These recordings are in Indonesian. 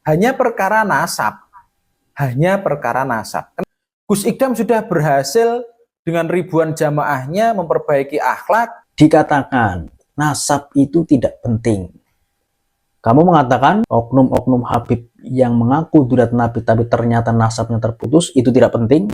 Hanya perkara nasab. Hanya perkara nasab. Gus Ikdam sudah berhasil dengan ribuan jamaahnya memperbaiki akhlak. Dikatakan nasab itu tidak penting. Kamu mengatakan oknum-oknum Habib yang mengaku durat Nabi tapi ternyata nasabnya terputus itu tidak penting.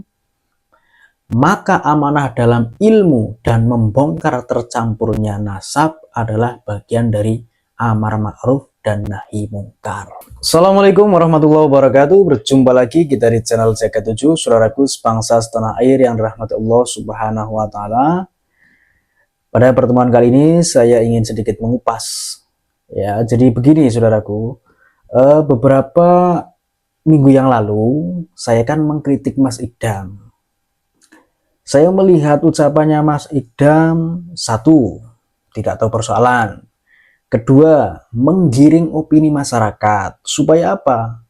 Maka amanah dalam ilmu dan membongkar tercampurnya nasab adalah bagian dari amar ma'ruf dan nahi mungkar. Assalamualaikum warahmatullahi wabarakatuh. Berjumpa lagi kita di channel Jaga 7, saudaraku sebangsa setanah air yang dirahmati Allah Subhanahu wa taala. Pada pertemuan kali ini saya ingin sedikit mengupas. Ya, jadi begini saudaraku. Beberapa minggu yang lalu saya kan mengkritik Mas Ikdam. Saya melihat ucapannya Mas Ikdam, satu, tidak tahu persoalan. Kedua, menggiring opini masyarakat. Supaya apa?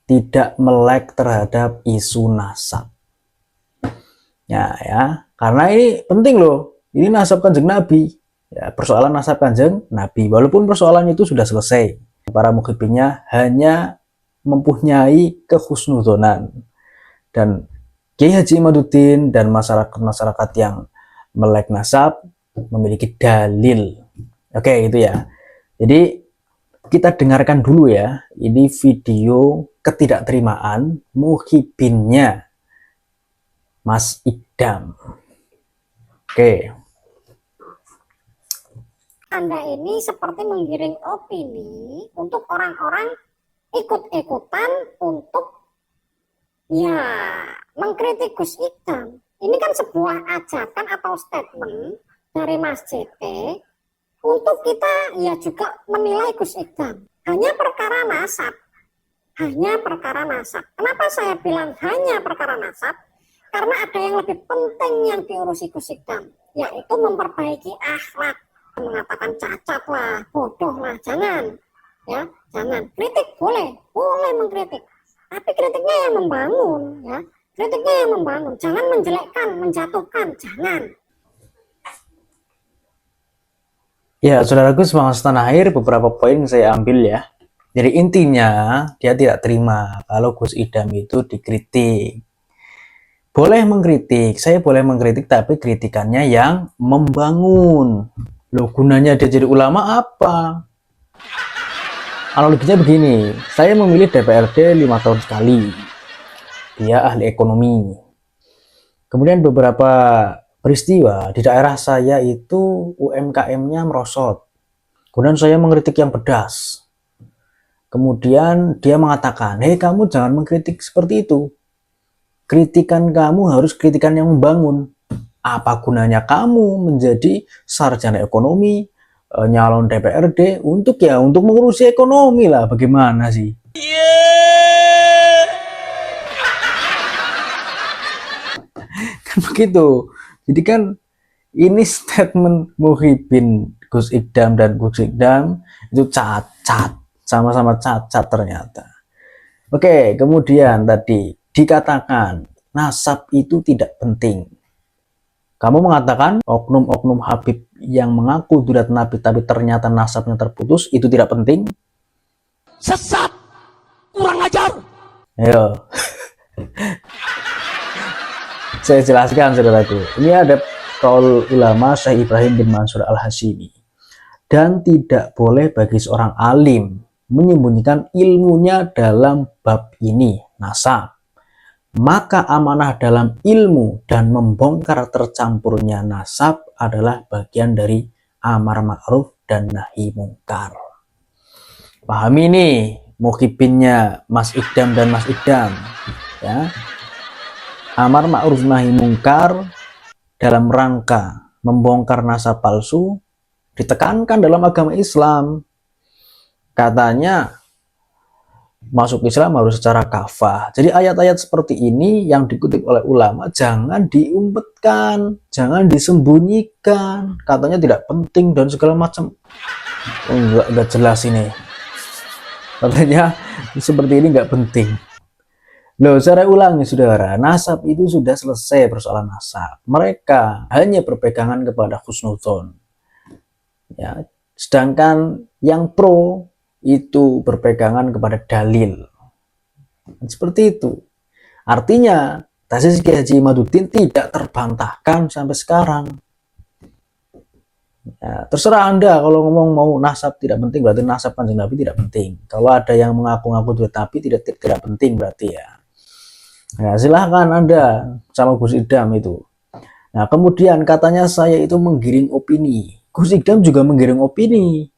Tidak melek terhadap isu nasab. Ya, karena ini penting loh. Ini nasab Kanjeng Nabi. Ya, persoalan nasab Kanjeng Nabi. Walaupun persoalan itu sudah selesai. Para mukhibinnya hanya mempunyai kehusnuzonan. Dan Kiai Haji Imaduddin dan masyarakat-masyarakat yang melek nasab memiliki dalil. Oke, itu ya. Jadi kita dengarkan dulu ya. Ini video ketidakterimaan muhibinnya Mas Ikdam. Oke. Anda ini seperti menggiring opini untuk orang-orang ikut-ikutan untuk mengkritik Gus Ikdam. Ini kan sebuah ajakan atau statement dari Mas JP untuk kita juga menilai Gus Ikdam. Hanya perkara nasab. Hanya perkara nasab. Kenapa saya bilang hanya perkara nasab? Karena ada yang lebih penting yang diurusi Gus Ikdam, yaitu memperbaiki akhlak. Mengatakan cacat lah, bodoh lah, jangan. Ya, jangan. Kritik boleh mengkritik. Tapi kritiknya yang membangun, ya. Kritiknya yang membangun, jangan menjelekkan, menjatuhkan, jangan. Ya, saudaraku sebangsa tanah air, beberapa poin saya ambil ya. Jadi intinya dia tidak terima kalau Gus Ikdam itu dikritik. Boleh mengkritik, saya boleh mengkritik, tapi kritikannya yang membangun. Loh, gunanya dia jadi ulama apa? Analoginya begini, saya memilih DPRD 5 tahun sekali. Dia ahli ekonomi. Kemudian beberapa peristiwa di daerah saya itu UMKM-nya merosot. Kemudian saya mengkritik yang pedas. Kemudian dia mengatakan, hei kamu jangan mengkritik seperti itu. Kritikan kamu harus kritikan yang membangun. Apa gunanya kamu menjadi sarjana ekonomi, nyalon DPRD untuk mengurusi ekonomi lah, bagaimana sih? Kan begitu. Jadi kan ini statement muhibin Gus Ikdam dan Gus Ikdam itu cacat, sama-sama cacat ternyata. Oke, kemudian tadi dikatakan nasab itu tidak penting. Kamu mengatakan oknum-oknum Habib yang mengaku durat Nabi tapi ternyata nasabnya terputus itu tidak penting. Sesat, kurang ajar. Ayo. Saya jelaskan saudaraku. Ini ada qaul ulama Syekh Ibrahim bin Mansur Al-Hashimi. Dan tidak boleh bagi seorang alim menyembunyikan ilmunya dalam bab ini, nasab. Maka amanah dalam ilmu dan membongkar tercampurnya nasab adalah bagian dari amar ma'ruf dan nahi mungkar. Pahami nih mukhibinnya Mas Ikdam dan Mas Ikdam ya. Amar ma'ruf nahi mungkar dalam rangka membongkar nasab palsu ditekankan dalam agama Islam. Katanya masuk Islam harus secara kafah. Jadi ayat-ayat seperti ini yang dikutip oleh ulama jangan diumpetkan, jangan disembunyikan. Katanya tidak penting dan segala macam. Enggak jelas ini. Katanya seperti ini nggak penting. Loh, saya ulangi saudara, nasab itu sudah selesai persoalan nasab. Mereka hanya berpegangan kepada husnudzon. Ya, sedangkan yang pro itu berpegangan kepada dalil. Seperti itu. Artinya, tesis Kiai Haji Imaduddin tidak terbantahkan sampai sekarang. Ya, terserah Anda kalau ngomong mau nasab tidak penting, berarti nasab Kanjeng Nabi tidak penting. Kalau ada yang mengaku-ngaku duit Nabi tidak penting berarti ya. Ya, silahkan Anda sama Gus Idam itu. Nah, kemudian katanya saya itu menggiring opini. Gus Idam juga menggiring opini.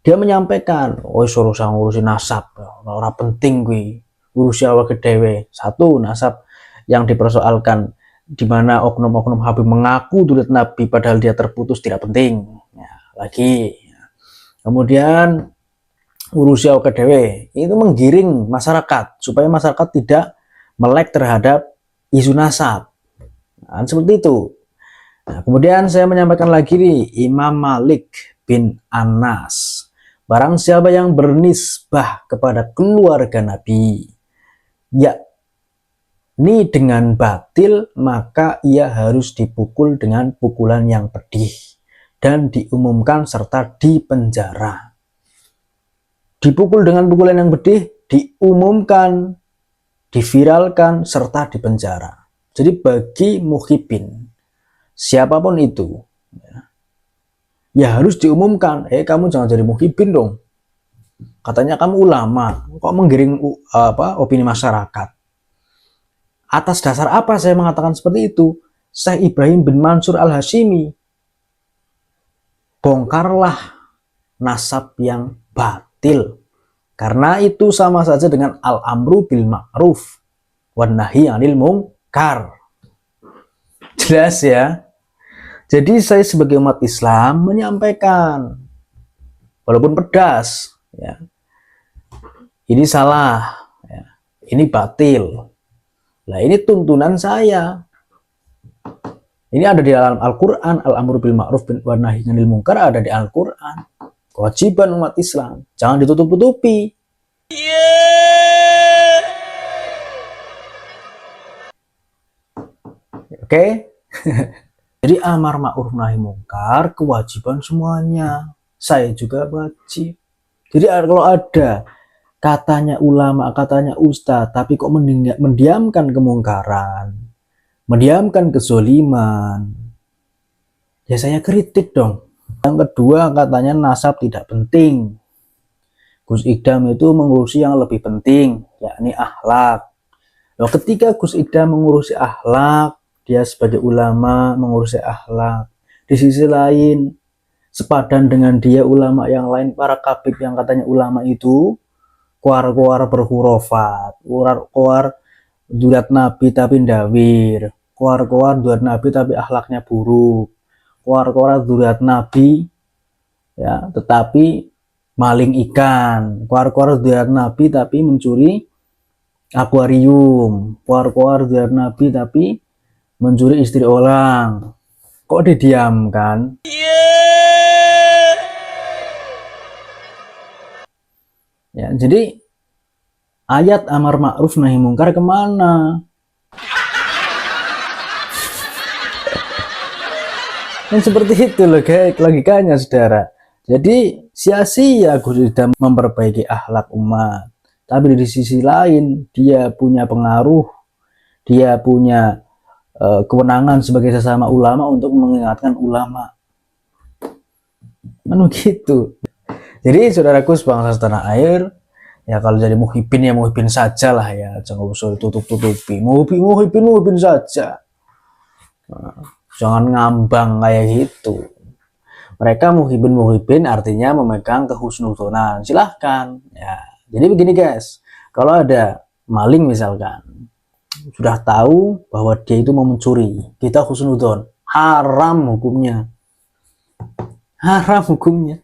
Dia menyampaikan, oh suruh saya ngurusin nasab, orang penting gue, urus awake dhewe. Satu, nasab yang dipersoalkan di mana oknum-oknum Habib mengaku duit Nabi padahal dia terputus tidak penting. Ya, lagi. Kemudian urus awake dhewe, itu menggiring masyarakat supaya masyarakat tidak melek terhadap isu nasab. Nah, seperti itu. Nah, kemudian saya menyampaikan lagi nih, Imam Malik bin Anas. Barang siapa yang bernisbah kepada keluarga Nabi, yakni dengan batil, maka ia harus dipukul dengan pukulan yang pedih dan diumumkan serta dipenjara. Dipukul dengan pukulan yang pedih, diumumkan, diviralkan, serta dipenjara. Jadi bagi muhibin, siapapun itu, ya harus diumumkan, kamu jangan jadi muhibin dong. Katanya kamu ulama, kok menggiring opini masyarakat. Atas dasar apa saya mengatakan seperti itu? Syekh Ibrahim bin Mansur Al-Hashimi, bongkarlah nasab yang batil. Karena itu sama saja dengan al-amru bil ma'ruf wan nahi 'anil munkar. Jelas ya? Jadi saya sebagai umat Islam menyampaikan, walaupun pedas, ya, ini salah, ya, ini batil. Nah ini tuntunan saya. Ini ada di dalam Al-Quran, al-amru bil ma'ruf wan nahi 'anil munkar ada di Al-Quran. Kewajiban umat Islam, jangan ditutup-tutupi. Oke? Jadi amar ma'ruf nahi mungkar kewajiban semuanya. Saya juga wajib. Jadi kalau ada katanya ulama, katanya ustadz, tapi kok mendiamkan kemungkaran, mendiamkan kezoliman, ya saya kritik dong. Yang kedua, katanya nasab tidak penting. Gus Idam itu mengurusi yang lebih penting, yakni akhlak. Loh, ketika Gus Idam mengurusi akhlak, dia sebagai ulama mengurusi akhlak. Di sisi lain, sepadan dengan dia ulama yang lain, para kabib yang katanya ulama itu kuar-kuar berhurufat, kuar-kuar durat Nabi tapi ndawir, kuar-kuar durat Nabi tapi akhlaknya buruk, kuar-kuar durat Nabi ya tetapi maling ikan, kuar-kuar durat Nabi tapi mencuri akuarium, kuar-kuar durat Nabi tapi mencuri istri orang. Kok didiamkan? Ya, jadi ayat amar ma'ruf nahi mungkar kemana? Dan seperti itu loh logikanya saudara. Jadi sia-sia Gus Idam memperbaiki akhlak umat. Tapi di sisi lain dia punya pengaruh, dia punya kewenangan sebagai sesama ulama untuk mengingatkan ulama. Kan begitu. Jadi saudaraku sebangsa setanah air, ya kalau jadi muhibin ya muhibin saja lah ya, jangan usah tutup-tutupi. Muhibin saja. Nah, jangan ngambang kayak gitu. Mereka muhibin artinya memegang kehusnudzonan. Silahkan. Ya. Jadi begini guys, kalau ada maling misalkan, sudah tahu bahwa dia itu mau mencuri, kita husnudzon, haram hukumnya. Haram hukumnya.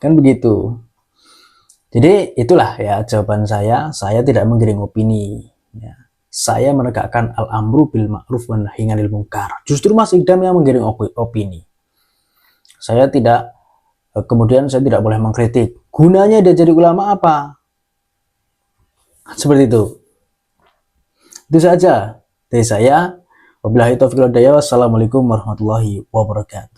Kan begitu. Jadi itulah ya jawaban saya tidak menggiring opini ya. Saya menegakkan al-amru bil ma'ruf wan nahi 'anil munkar. Justru Mas Idam yang menggiring opini. Saya tidak kemudian saya tidak boleh mengkritik. Gunanya dia jadi ulama apa? Seperti itu. Itu saja dari saya. Wabillahi taufiq wal hidayah. Wassalamualaikum warahmatullahi wabarakatuh.